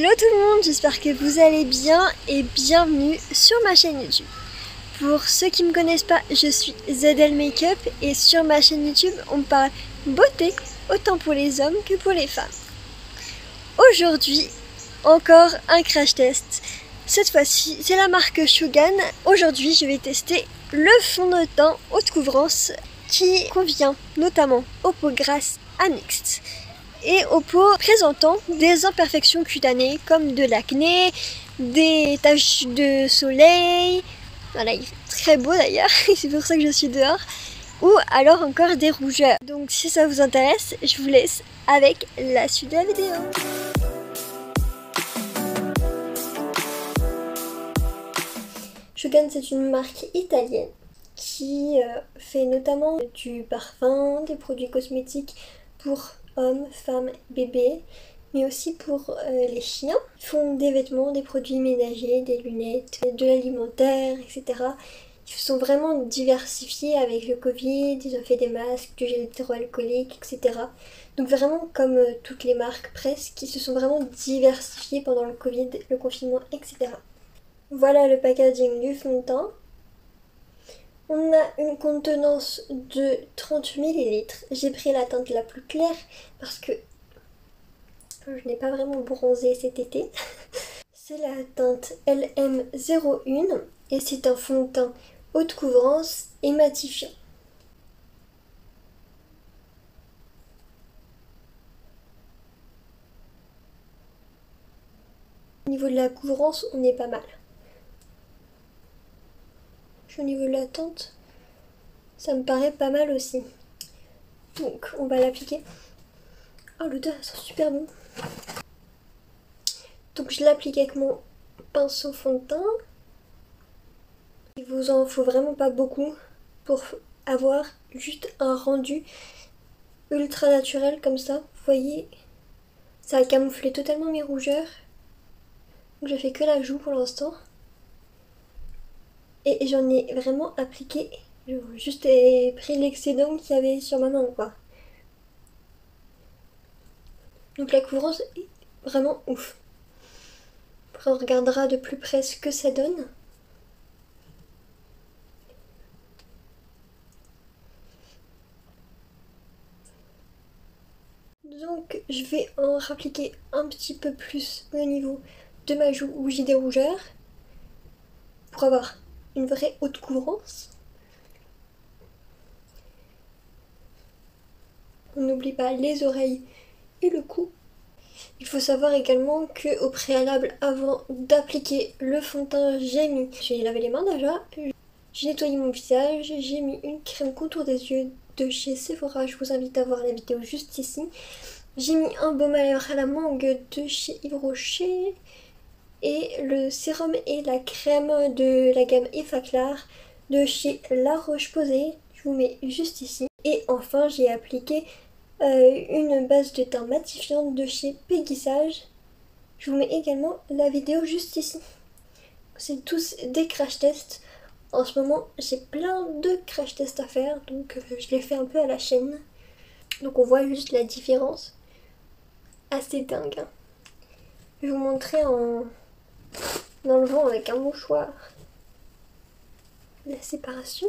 Hello tout le monde, j'espère que vous allez bien et bienvenue sur ma chaîne YouTube. Pour ceux qui ne me connaissent pas, je suis ZL Makeup et sur ma chaîne YouTube, on parle beauté autant pour les hommes que pour les femmes. Aujourd'hui, encore un crash test. Cette fois-ci, c'est la marque Shugan. Aujourd'hui, je vais tester le fond de teint haute couvrance qui convient notamment aux peaux grasses à mixtes et aux peaux présentant des imperfections cutanées comme de l'acné, des taches de soleil, voilà, il est très beau d'ailleurs, c'est pour ça que je suis dehors, ou alors encore des rougeurs. Donc si ça vous intéresse, je vous laisse avec la suite de la vidéo. Shugan, c'est une marque italienne qui fait notamment du parfum, des produits cosmétiques pour hommes, femmes, bébés, mais aussi pour les chiens. Ils font des vêtements, des produits ménagers, des lunettes, de l'alimentaire, etc. Ils sont vraiment diversifiés avec le Covid, ils ont fait des masques, du gel hydroalcoolique, etc. Donc vraiment comme toutes les marques presque, ils se sont vraiment diversifiés pendant le Covid, le confinement, etc. Voilà le packaging du fond de teint. On a une contenance de 30 ml. J'ai pris la teinte la plus claire parce que je n'ai pas vraiment bronzé cet été. C'est la teinte LM01 et c'est un fond de teint haute couvrance et matifiant. Au niveau de la couvrance, on est pas mal. Au niveau de la teinte, ça me paraît pas mal aussi. Donc on va l'appliquer. Oh, l'odeur sent super bon. Donc je l'applique avec mon pinceau fond de teint. Il vous en faut vraiment pas beaucoup pour avoir juste un rendu ultra naturel comme ça. Vous voyez, ça a camouflé totalement mes rougeurs. Donc je fais que la joue pour l'instant. Et j'en ai vraiment appliqué. J'ai juste pris l'excédent qu'il y avait sur ma main, quoi. Donc la couvrance est vraiment ouf. Après on regardera de plus près ce que ça donne. Donc je vais en appliquer un petit peu plus au niveau de ma joue où j'ai des rougeurs. Pour avoir une vraie haute couvrance. On n'oublie pas les oreilles et le cou. Il faut savoir également qu'au préalable, avant d'appliquer le fond de teint, j'ai lavé les mains déjà, j'ai nettoyé mon visage, j'ai mis une crème contour des yeux de chez Sephora, je vous invite à voir la vidéo juste ici. J'ai mis un baume à lèvres à la mangue de chez Yves Rocher et le sérum et la crème de la gamme Effaclar de chez La Roche-Posay, je vous mets juste ici. Et enfin, j'ai appliqué une base de teint matifiante de chez Peggy Sage. Je vous mets également la vidéo juste ici. C'est tous des crash tests. En ce moment, j'ai plein de crash tests à faire, donc je les fais un peu à la chaîne. Donc on voit juste la différence. Assez dingue. Hein. Je vais vous montrer en enlevant avec un mouchoir la séparation.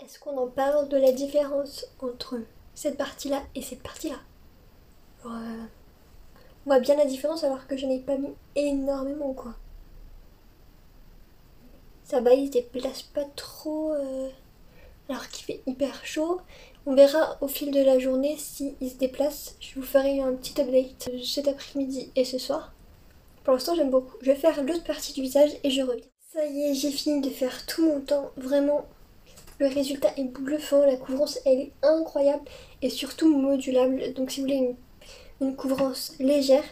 Est-ce qu'on en parle de la différence entre cette partie-là et cette partie-là? On voit bien la différence alors que je n'ai pas mis énormément, quoi. Ça va, il se déplace pas trop alors qu'il fait hyper chaud. On verra au fil de la journée s'il se déplace. Je vous ferai un petit update cet après-midi et ce soir. Pour l'instant, j'aime beaucoup. Je vais faire l'autre partie du visage et je reviens. Ça y est, j'ai fini de faire tout mon teint. Vraiment, le résultat est bluffant. La couvrance, elle est incroyable et surtout modulable. Donc si vous voulez une couvrance légère,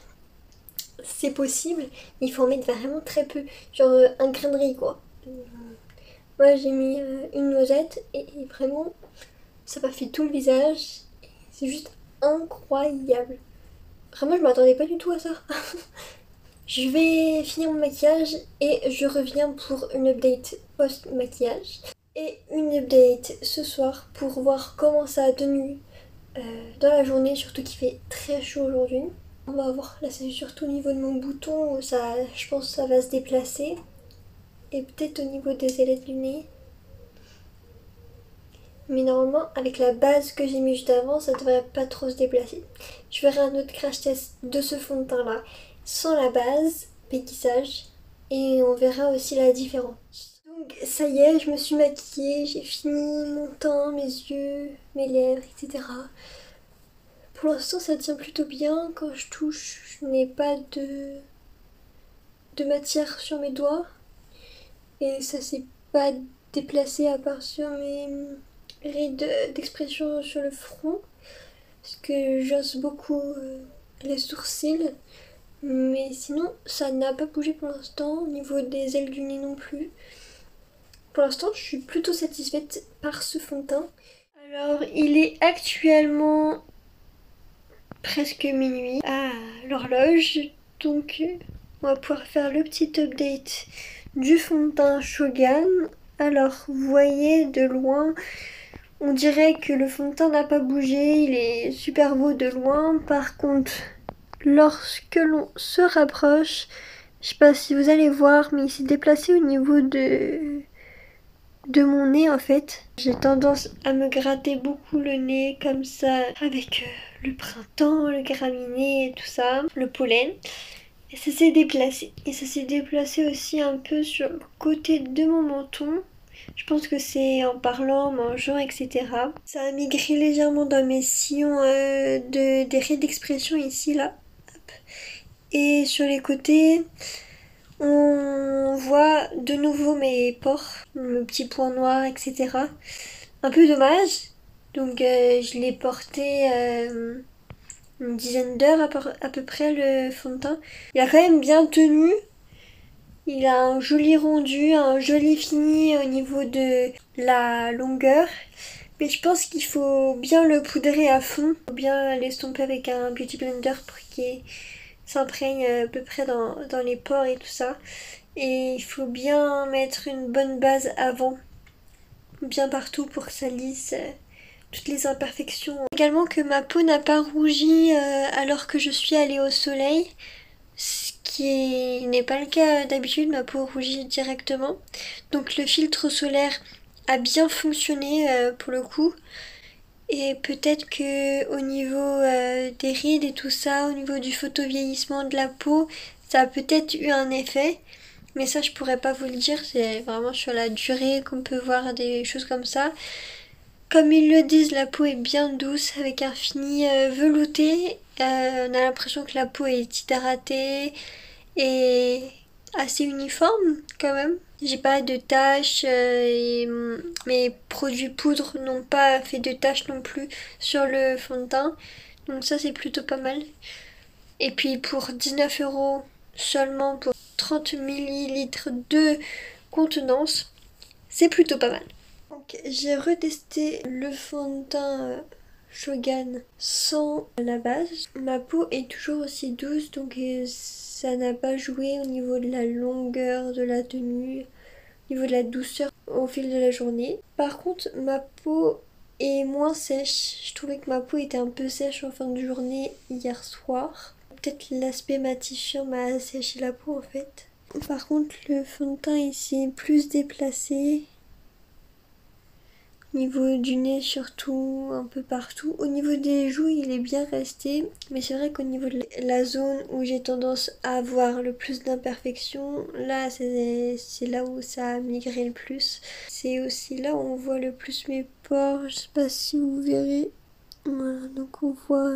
c'est possible. Il faut en mettre vraiment très peu. Genre un grain de riz, quoi. Moi, j'ai mis une noisette et vraiment, ça m'a fait tout le visage. C'est juste incroyable. Vraiment, je m'attendais pas du tout à ça. Je vais finir mon maquillage et je reviens pour une update post-maquillage. Et une update ce soir pour voir comment ça a tenu dans la journée, surtout qu'il fait très chaud aujourd'hui. On va voir, là c'est surtout au niveau de mon bouton où ça, je pense que ça va se déplacer. Et peut-être au niveau des ailettes du nez. Mais normalement, avec la base que j'ai mis juste avant, ça devrait pas trop se déplacer. Je ferai un autre crash test de ce fond de teint là, sans la base, pétissage, et on verra aussi la différence. Donc ça y est, je me suis maquillée, j'ai fini mon teint, mes yeux, mes lèvres, etc. Pour l'instant, ça tient plutôt bien. Quand je touche, je n'ai pas de matière sur mes doigts. Et ça s'est pas déplacé à part sur mes rides d'expression sur le front. Parce que j'ose beaucoup les sourcils. Mais sinon, ça n'a pas bougé pour l'instant. Au niveau des ailes du nez non plus. Pour l'instant, je suis plutôt satisfaite par ce fond de teint. Alors, il est actuellement presque minuit à l'horloge. Donc, on va pouvoir faire le petit update du fond de teint Shogun. Alors, vous voyez de loin, on dirait que le fond de teint n'a pas bougé. Il est super beau de loin. Par contre, lorsque l'on se rapproche, je sais pas si vous allez voir, mais il s'est déplacé au niveau de mon nez en fait. J'ai tendance à me gratter beaucoup le nez comme ça avec le printemps, le graminé et tout ça, le pollen. Et ça s'est déplacé. Et ça s'est déplacé aussi un peu sur le côté de mon menton. Je pense que c'est en parlant, en mangeant, etc. Ça a migré légèrement dans mes sillons des raies d'expression ici, là. Hop. Et sur les côtés, on voit de nouveau mes pores, le petit point noir, etc. Un peu dommage. Donc je l'ai porté une dizaine d'heures à peu près le fond de teint. Il a quand même bien tenu. Il a un joli rendu, un joli fini au niveau de la longueur. Mais je pense qu'il faut bien le poudrer à fond. Il faut bien l'estomper avec un beauty blender pour qu'il s'imprègne à peu près dans les pores et tout ça. Et il faut bien mettre une bonne base avant, bien partout pour que ça lisse toutes les imperfections. Également que ma peau n'a pas rougi alors que je suis allée au soleil, ce qui n'est pas le cas d'habitude, ma peau rougit directement. Donc le filtre solaire a bien fonctionné pour le coup. Et peut-être que au niveau des rides et tout ça, au niveau du photovieillissement de la peau, ça a peut-être eu un effet. Mais ça, je pourrais pas vous le dire, c'est vraiment sur la durée qu'on peut voir des choses comme ça. Comme ils le disent, la peau est bien douce avec un fini velouté. On a l'impression que la peau est hydratée et assez uniforme quand même. J'ai pas de taches et mes produits poudre n'ont pas fait de taches non plus sur le fond de teint. Donc ça, c'est plutôt pas mal. Et puis pour 19 € seulement pour 30 ml de contenance, c'est plutôt pas mal. Donc j'ai retesté le fond de teint Shogun sans la base. Ma peau est toujours aussi douce, donc ça n'a pas joué au niveau de la longueur de la tenue, au niveau de la douceur au fil de la journée. Par contre, ma peau est moins sèche. Je trouvais que ma peau était un peu sèche en fin de journée hier soir. Peut-être l'aspect matifiant m'a asséché la peau en fait. Par contre, le fond de teint ici est plus déplacé. Au niveau du nez surtout, un peu partout. Au niveau des joues, il est bien resté. Mais c'est vrai qu'au niveau de la zone où j'ai tendance à avoir le plus d'imperfections, là c'est là où ça a migré le plus. C'est aussi là où on voit le plus mes pores. Je sais pas si vous verrez. Voilà, donc on voit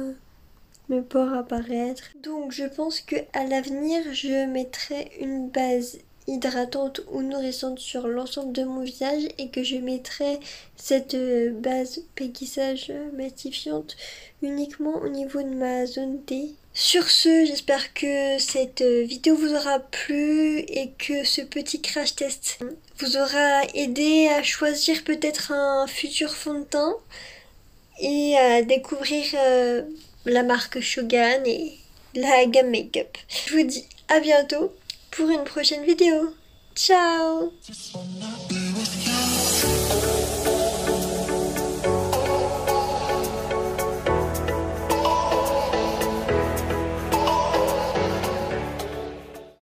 mes pores apparaître. Donc je pense que à l'avenir, je mettrai une base hydratante ou nourrissante sur l'ensemble de mon visage et que je mettrai cette base péguissage matifiante uniquement au niveau de ma zone T. Sur ce, j'espère que cette vidéo vous aura plu et que ce petit crash test vous aura aidé à choisir peut-être un futur fond de teint et à découvrir la marque Shogun et la gamme make-up. Je vous dis à bientôt pour une prochaine vidéo. Ciao!